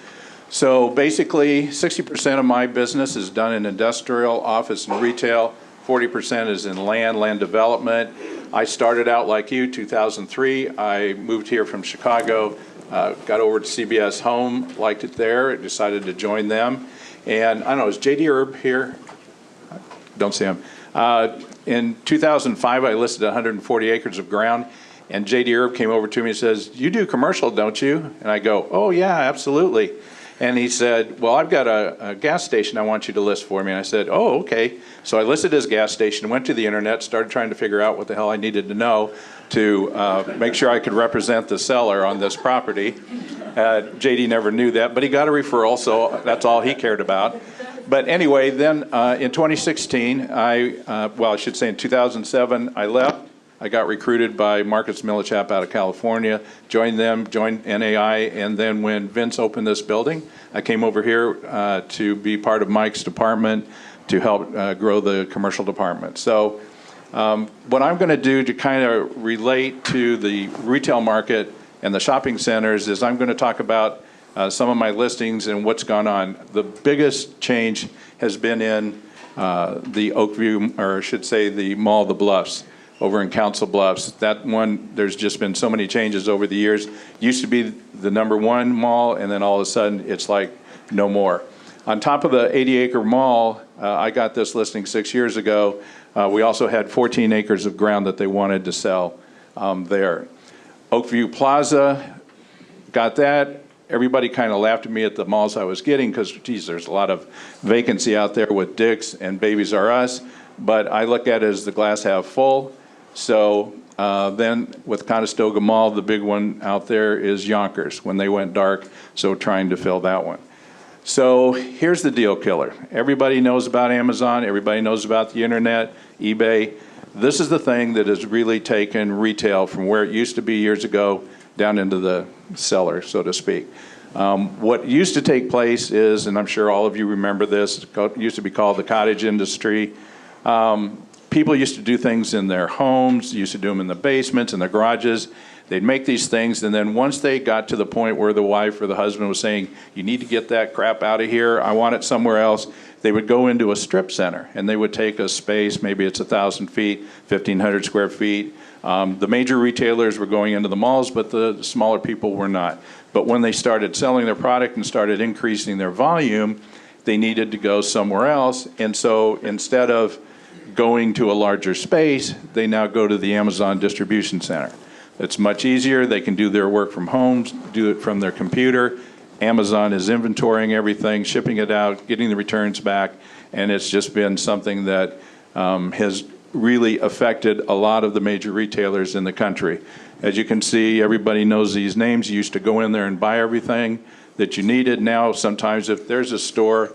So basically, 60% of my business is done in industrial, office, and retail. 40% is in land development. I started out like you, 2003. I moved here from Chicago, got over to CBS Home, liked it there, decided to join them. And I don't know, is J.D. Erb here? Don't see him. In 2005, I listed 140 acres of ground, and J.D. Erb came over to me and says, "You do commercial, don't you?" And I go, "Oh, yeah, absolutely." And he said, "Well, I've got a gas station I want you to list for me." And I said, "Oh, okay." So I listed his gas station, went to the internet, started trying to figure out what the hell I needed to know to make sure I could represent the seller on this property. JD never knew that, but he got a referral, so that's all he cared about. But anyway, then in 2016, I should say in 2007, I left. I got recruited by Marcus Millichap out of California, joined them, joined NAI, and then when Vince opened this building, I came over here to be part of Mike's department to help grow the commercial department. So what I'm going to do to kind of relate to the retail market and the shopping centers is I'm going to talk about some of my listings and what's gone on. The biggest change has been in the Oakview, or I should say the Mall of the Bluffs over in Council Bluffs. That one, there's just been so many changes over the years. Used to be the #1 mall, and then all of a sudden it's like no more. On top of the 80-acre mall, I got this listing 6 years ago. We also had 14 acres of ground that they wanted to sell there. Oakview Plaza, got that. Everybody kind of laughed at me at the malls I was getting because, geez, there's a lot of vacancy out there with Dick's and Babies R Us. But I look at it as the glass half full. So then with Conestoga Mall, the big one out there is Yonkers when they went dark, so trying to fill that one. So here's the deal killer. Everybody knows about Amazon. Everybody knows about the internet, eBay. This is the thing that has really taken retail from where it used to be years ago down into the cellar, so to speak. What used to take place is, and I'm sure all of you remember this, it used to be called the cottage industry. People used to do things in their homes, used to do them in the basements, in the garages. They'd make these things, and then once they got to the point where the wife or the husband was saying, "You need to get that crap out of here, I want it somewhere else," they would go into a strip center, and they would take a space, maybe it's 1,000 feet, 1,500 square feet. The major retailers were going into the malls, but the smaller people were not. But when they started selling their product and started increasing their volume, they needed to go somewhere else, and so instead of going to a larger space, they now go to the Amazon distribution center. It's much easier. They can do their work from home, do it from their computer. Amazon is inventorying everything, shipping it out, getting the returns back, and it's just been something that has really affected a lot of the major retailers in the country. As you can see, everybody knows these names. You used to go in there and buy everything that you needed. Now, sometimes if there's a store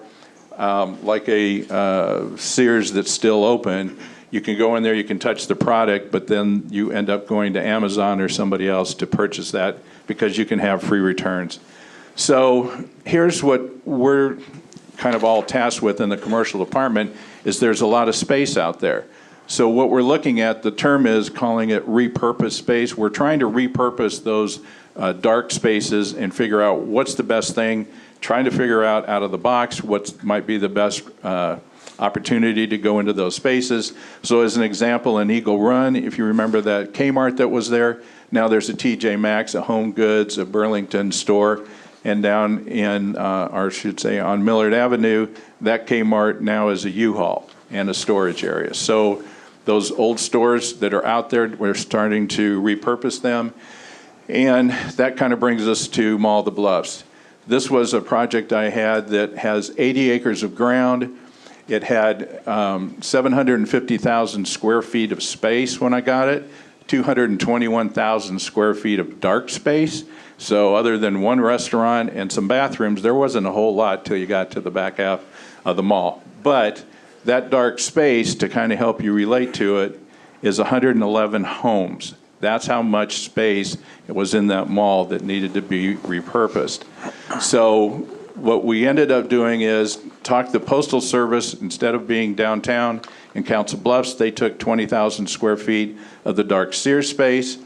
like a Sears that's still open, you can go in there, you can touch the product, but then you end up going to Amazon or somebody else to purchase that because you can have free returns. So here's what we're kind of all tasked with in the commercial department is there's a lot of space out there. So what we're looking at, the term is calling it repurposed space. We're trying to repurpose those dark spaces and figure out what's the best thing, trying to figure out of the box what might be the best opportunity to go into those spaces. So as an example, in Eagle Run, if you remember that Kmart that was there, now there's a TJ Maxx, a Home Goods, a Burlington store, and down in, or I should say on Millard Avenue, that Kmart now is a U-Haul and a storage area. So those old stores that are out there, we're starting to repurpose them. And that kind of brings us to Mall of the Bluffs. This was a project I had that has 80 acres of ground. It had 750,000 square feet of space when I got it, 221,000 square feet of dark space. So other than one restaurant and some bathrooms, there wasn't a whole lot till you got to the back half of the mall. But that dark space, to kind of help you relate to it, is 111 homes. That's how much space it was in that mall that needed to be repurposed. So what we ended up doing is talk the Postal Service, instead of being downtown in Council Bluffs, they took 20,000 square feet of the dark Sears space,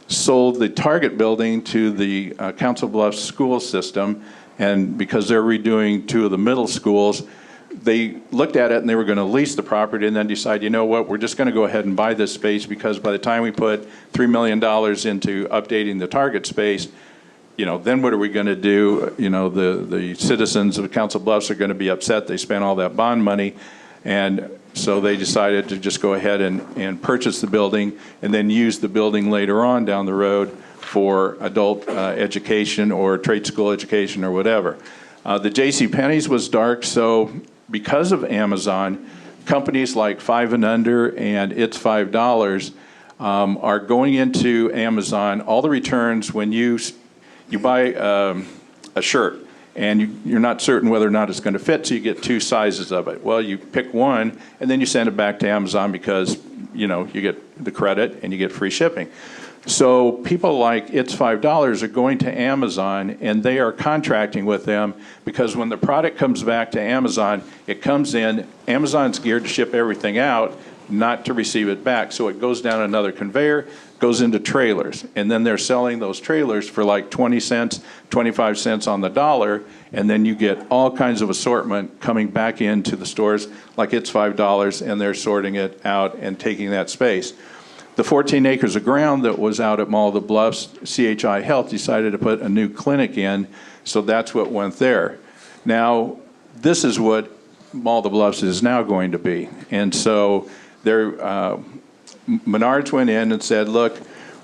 sold the Target building to the Council Bluffs school system, and because they're redoing 2 of the middle schools, they looked at it and they were going to lease the property and then decide, you know what, we're just going to go ahead and buy this space, because by the time we put $3 million into updating the Target space, then what are we going to do? The citizens of Council Bluffs are going to be upset. They spent all that bond money. And so they decided to just go ahead and purchase the building and then use the building later on down the road for adult education or trade school education or whatever. The JCPenney's was dark, so because of Amazon, companies like 5 and Under and It's $5 are going into Amazon. All the returns when you buy a shirt and you're not certain whether or not it's going to fit, so you get 2 sizes of it. Well, you pick one and then you send it back to Amazon because you get the credit and you get free shipping. So people like It's $5 are going to Amazon and they are contracting with them, because when the product comes back to Amazon, it comes in, Amazon's geared to ship everything out, not to receive it back. So it goes down another conveyor, goes into trailers, and then they're selling those trailers for like 20 cents, 25 cents on the dollar, and then you get all kinds of assortment coming back into the stores like It's $5, and they're sorting it out and taking that space. The 14 acres of ground that was out at Mall of the Bluffs, CHI Health decided to put a new clinic in, so that's what went there. Now, this is what Mall of the Bluffs is now going to be. And so Menards went in and said, look,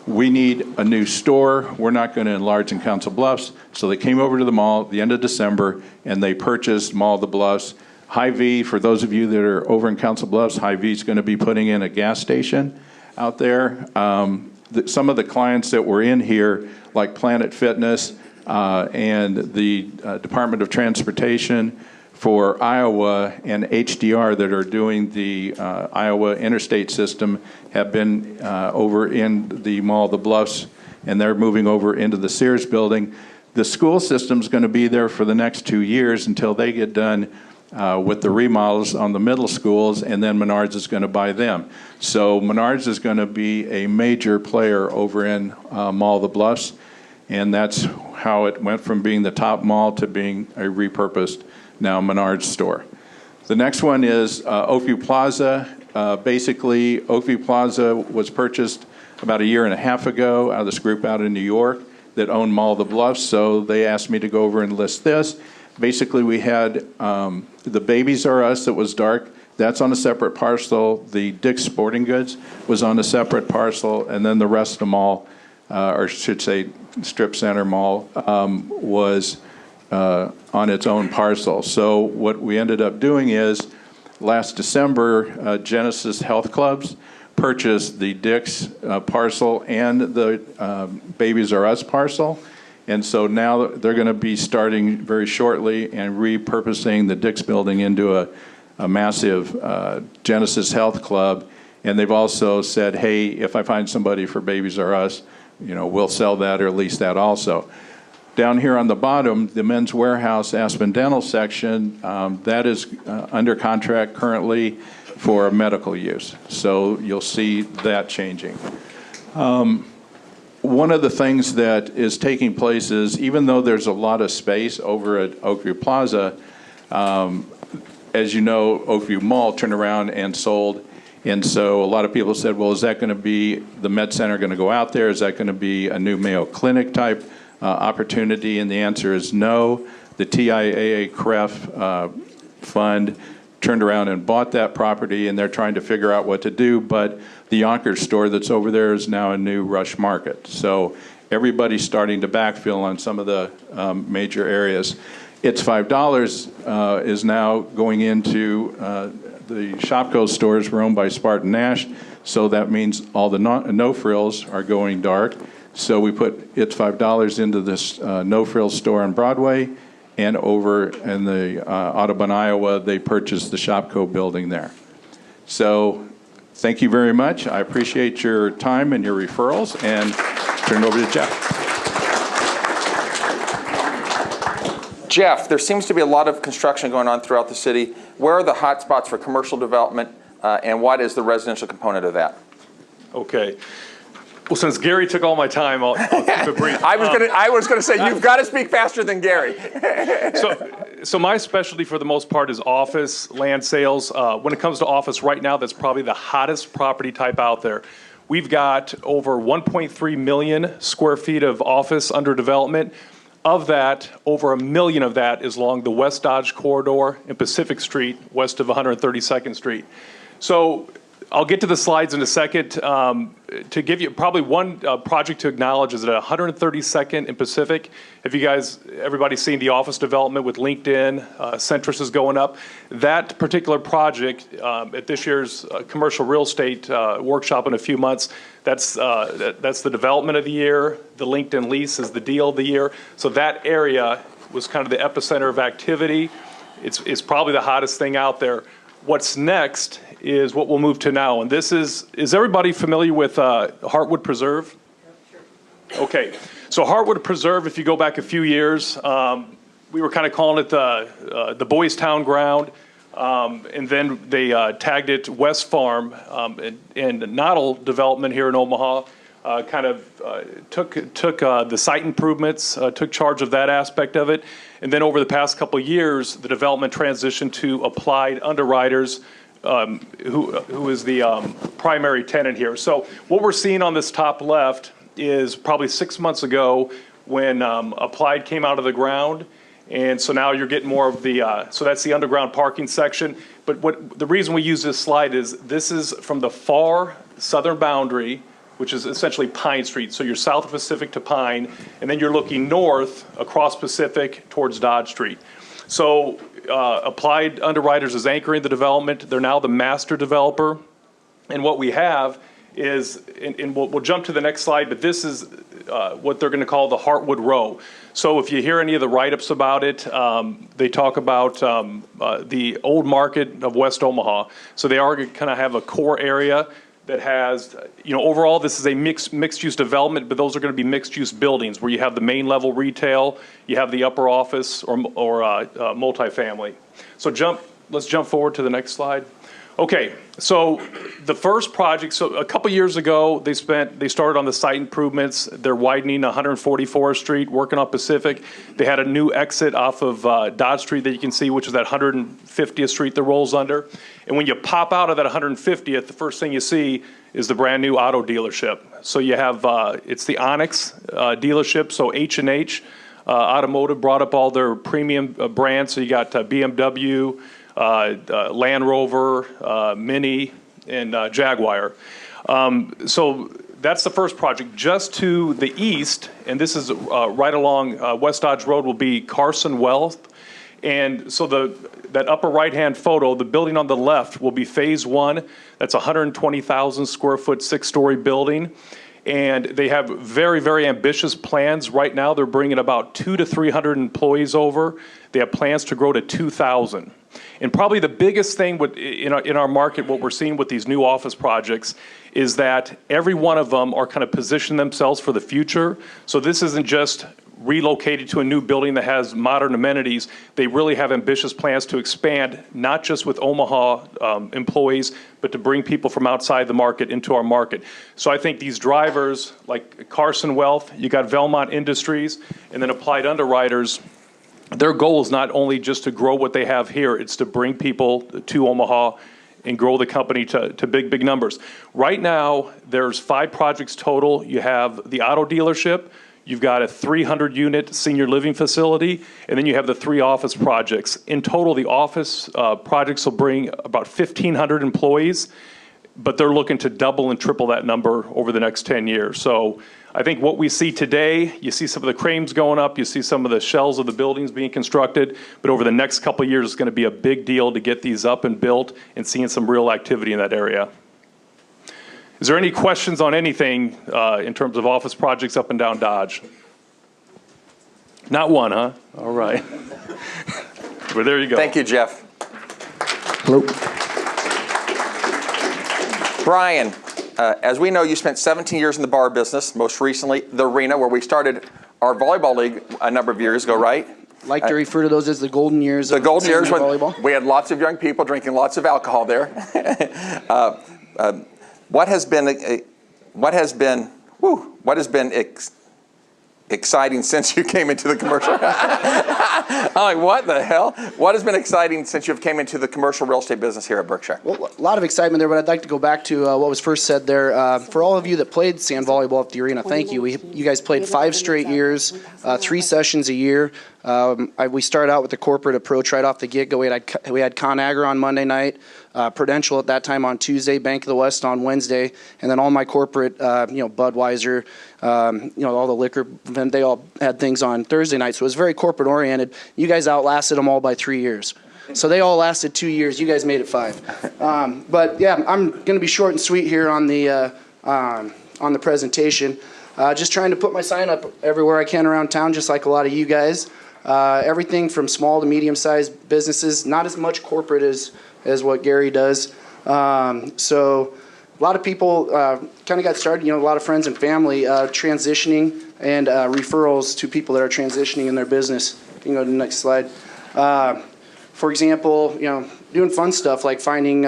we need a new store. We're not going to enlarge in Council Bluffs. So they came over to the mall at the end of December, and they purchased Mall of the Bluffs. Hy-Vee, for those of you that are over in Council Bluffs, Hy-Vee is going to be putting in a gas station out there. Some of the clients that were in here, like Planet Fitness and the Department of Transportation for Iowa and HDR that are doing the Iowa interstate system, have been over in the Mall of the Bluffs, and they're moving over into the Sears building. The school system's going to be there for the next 2 years until they get done with the remodels on the middle schools, and then Menards is going to buy them. So Menards is going to be a major player over in Mall of the Bluffs, and that's how it went from being the top mall to being a repurposed now Menards store. The next one is Oakview Plaza. Basically, Oakview Plaza was purchased about 1.5 years ago out of this group out in New York that owned Mall of the Bluffs, so they asked me to go over and list this. Basically, we had the Babies R Us that was dark. That's on a separate parcel. The Dick's Sporting Goods was on a separate parcel. And then the rest of the mall, or I should say Strip Center Mall, was on its own parcel. So what we ended up doing is, last December, Genesis Health Clubs purchased the Dick's parcel and the Babies R Us parcel. And so now they're going to be starting very shortly and repurposing the Dick's building into a massive Genesis Health Club. And they've also said, hey, if I find somebody for Babies R Us, we'll sell that or lease that also. Down here on the bottom, the Men's Warehouse Aspen Dental section, that is under contract currently for medical use. So you'll see that changing. One of the things that is taking place is, even though there's a lot of space over at Oakview Plaza, as you know, Oakview Mall turned around and sold. And so a lot of people said, well, is that going to be the Med Center going to go out there? Is that going to be a new Mayo Clinic type opportunity? And the answer is no. The TIAA-CREF fund turned around and bought that property, and they're trying to figure out what to do. But the Yonkers store that's over there is now a new Rush Market. So everybody's starting to backfill on some of the major areas. It's $5 is now going into the Shopko stores were owned by Spartan Nash, so that means all the no frills are going dark. So we put It's $5 into this no frills store on Broadway, and over in the Audubon, Iowa, they purchased the Shopko building there. So thank you very much. I appreciate your time and your referrals, and turn it over to Jeff. Jeff, there seems to be a lot of construction going on throughout the city. Where are the hot spots for commercial development, and what is the residential component of that? Okay. Well, since Gary took all my time, I'll keep it brief. I was going to say, you've got to speak faster than Gary. So my specialty for the most part is office, land sales. When it comes to office right now, that's probably the hottest property type out there. We've got over 1.3 million square feet of office under development. Of that, over 1 million of that is along the West Dodge corridor and Pacific Street, west of 132nd Street. So I'll get to the slides in a second. To give you probably one project to acknowledge is at 132nd and Pacific. Have you guys, everybody seen the office development with LinkedIn? Centris is going up. That particular project at this year's commercial real estate workshop in a few months, that's the development of the year. The LinkedIn lease is the deal of the year. So that area was kind of the epicenter of activity. It's probably the hottest thing out there. What's next is what we'll move to now. And this is everybody familiar with Heartwood Preserve? Okay, so Heartwood Preserve, if you go back a few years, we were kind of calling it the Boys Town ground. And then they tagged it West Farm, and Noddle Development here in Omaha took the site improvements, took charge of that aspect of it. And then over the past couple of years, the development transitioned to Applied Underwriters, who is the primary tenant here. So what we're seeing on this top left is probably 6 months ago when Applied came out of the ground. And so now you're getting more of the, so that's the underground parking section. But the reason we use this slide is this is from the far southern boundary, which is essentially Pine Street. So you're south of Pacific to Pine, and then you're looking north across Pacific towards Dodge Street. So Applied Underwriters is anchoring the development. They're now the master developer. And what we have is, and we'll jump to the next slide, but this is what they're going to call the Heartwood Row. So if you hear any of the write-ups about it, they talk about the old market of West Omaha. So they are going to kind of have a core area that has, overall this is a mixed-use development, but those are going to be mixed-use buildings where you have the main level retail, you have the upper office or multifamily. So let's jump forward to the next slide. Okay, so the first project, so a couple years ago, they started on the site improvements. They're widening 144th Street, working on Pacific. They had a new exit off of Dodge Street that you can see, which is that 150th Street that rolls under. And when you pop out of that 150th, the first thing you see is the brand new auto dealership. So you have, it's the Onyx dealership, so H&H Automotive brought up all their premium brands. So you got BMW, Land Rover, Mini, and Jaguar. So that's the first project. Just to the east, and this is right along West Dodge Road, will be Carson Wealth. And so that upper right-hand photo, the building on the left will be phase one. That's 120,000 square foot, 6-story building. And they have very, very ambitious plans. Right now, they're bringing about 200 to 300 employees over. They have plans to grow to 2,000. And probably the biggest thing in our market, what we're seeing with these new office projects, is that every one of them are kind of positioning themselves for the future. So this isn't just relocated to a new building that has modern amenities. They really have ambitious plans to expand, not just with Omaha employees, but to bring people from outside the market into our market. So I think these drivers, like Carson Wealth, you got Velmont Industries, and then Applied Underwriters, their goal is not only just to grow what they have here, it's to bring people to Omaha and grow the company to big, big numbers. Right now, there's 5 projects total. You have the auto dealership, you've got a 300-unit senior living facility, and then you have the 3 office projects. In total, the office projects will bring about 1,500 employees. but they're looking to double and triple that number over the next 10 years. So I think what we see today, you see some of the cranes going up, you see some of the shells of the buildings being constructed, but over the next couple of years, it's going to be a big deal to get these up and built and seeing some real activity in that area. Is there any questions on anything in terms of office projects up and down Dodge? Not one, huh? All right. Well, there you go. Thank you, Jeff. Hello. Brian, as we know, you spent 17 years in the bar business, most recently the arena, where we started our volleyball league a number of years ago, right? Like to refer to those as the golden years. The golden years when volleyball. we had lots of young people drinking lots of alcohol there. What has been exciting since you came into the commercial? I'm like, what the hell? What has been exciting since you've came into the commercial real estate business here at Berkshire? Well, a lot of excitement there, but I'd like to go back to what was first said there. For all of you that played sand volleyball at the arena, thank you. You guys played 5 straight years, 3 sessions a year. We started out with the corporate approach right off the get-go. We had ConAgra on Monday night, Prudential at that time on Tuesday, Bank of the West on Wednesday, and then all my corporate, Budweiser, all the liquor, they all had things on Thursday night. So it was very corporate oriented. You guys outlasted them all by 3 years. So they all lasted 2 years. You guys made it 5. But yeah, I'm going to be short and sweet here on the presentation. Just trying to put my sign up everywhere I can around town, just like a lot of you guys. Everything from small to medium-sized businesses, not as much corporate as what Gary does. So a lot of people kind of got started, a lot of friends and family transitioning and referrals to people that are transitioning in their business. You can go to the next slide. For example, doing fun stuff like finding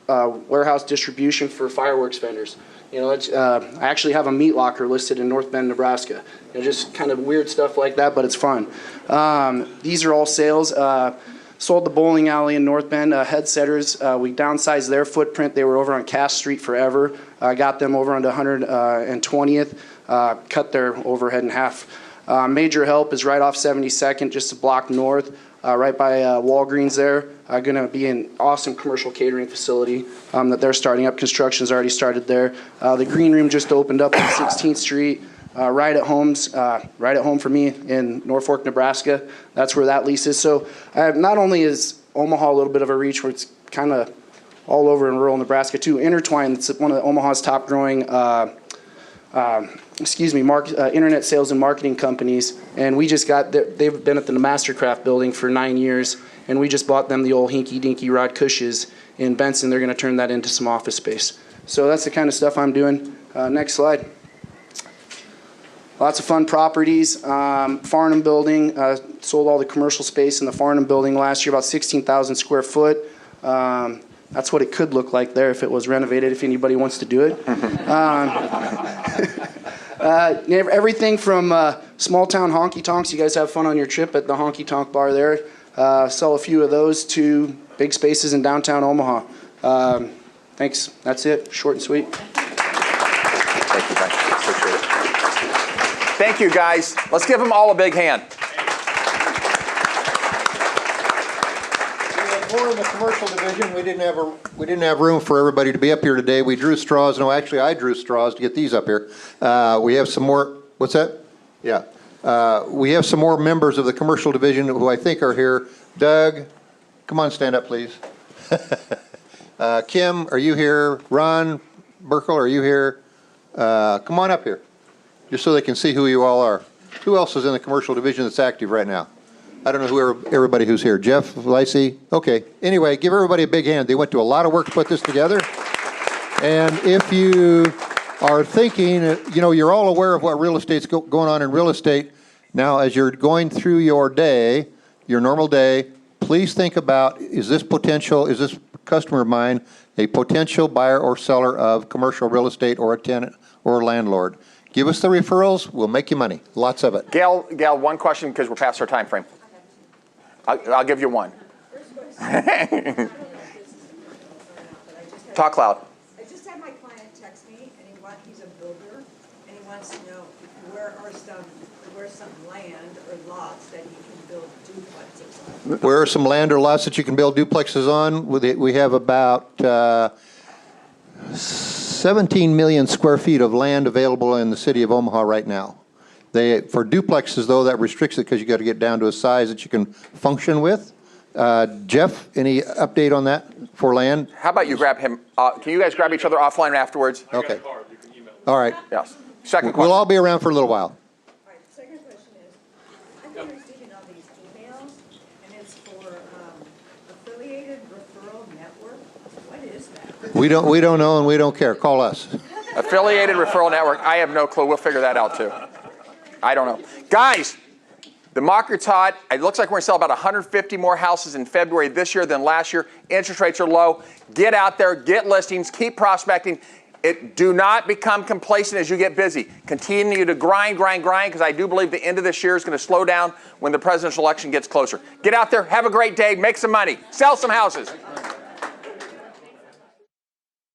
warehouse distribution for fireworks vendors. I actually have a meat locker listed in North Bend, Nebraska. Just kind of weird stuff like that, but it's fun. These are all sales. Sold the bowling alley in North Bend, Head Setters. We downsized their footprint. They were over on Cass Street forever. Got them over onto 120th, cut their overhead in half. Major Help is right off 72nd, just a block north, right by Walgreens there. Going to be an awesome commercial catering facility that they're starting up. Construction's already started there. The Green Room just opened up on 16th Street. Right at home for me in Norfolk, Nebraska. That's where that lease is. So not only is Omaha a little bit of a reach where it's kind of all over in rural Nebraska too. Intertwine, it's one of Omaha's top growing internet sales and marketing companies. And we just they've been at the Mastercraft building for 9 years, and we just bought them the old Hinky Dinky Rod Cushes in Benson. They're going to turn that into some office space. So that's the kind of stuff I'm doing. Next slide. Lots of fun properties. Farnham building, sold all the commercial space in the Farnham building last year, about 16,000 square foot. That's what it could look like there if it was renovated, if anybody wants to do it. Everything from small town honky tonks. You guys have fun on your trip at the honky tonk bar there. Sell a few of those to big spaces in downtown Omaha. Thanks. That's it. Short and sweet. Thank you, Frank. Appreciate it. Thank you, guys. Let's give them all a big hand. More in the commercial division, we didn't have room for everybody to be up here today. We drew straws. No, actually, I drew straws to get these up here. We have some more. What's that? Yeah. We have some more members of the commercial division who I think are here. Doug, come on, stand up, please. Kim, are you here? Ron Burkle, are you here? Come on up here, just so they can see who you all are. Who else is in the commercial division that's active right now? I don't know who everybody who's here. Jeff, Lacey? Okay. Anyway, give everybody a big hand. They went to a lot of work to put this together. And if you are thinking, you're all aware of what real estate's going on in real estate. Now, as you're going through your day, your normal day, please think about, is this customer of mine a potential buyer or seller of commercial real estate or a tenant or a landlord? Give us the referrals. We'll make you money. Lots of it. Gail, one question because we're past our time frame. I'll give you one. Talk loud. I just had my client text me, and he's a builder, and he wants to know where some land or lots that he can build duplexes on. Where are some land or lots that you can build duplexes on? We have about 17 million square feet of land available in the city of Omaha right now. For duplexes, though, that restricts it because you got to get down to a size that you can function with. Jeff, any update on that for land? How about you grab him? Can you guys grab each other offline afterwards? Okay. All right. Yes. Second question. We'll all be around for a little while. Second question is, I've been receiving all these emails, and it's for affiliated referral network. What is that? We don't know and we don't care. Call us. Affiliated referral network. I have no clue. We'll figure that out too. I don't know. Guys, the market's hot. It looks like we're going to sell about 150 more houses in February this year than last year. Interest rates are low. Get out there, get listings, keep prospecting. Do not become complacent as you get busy. Continue to grind, because I do believe the end of this year is going to slow down when the presidential election gets closer. Get out there, have a great day, make some money, sell some houses.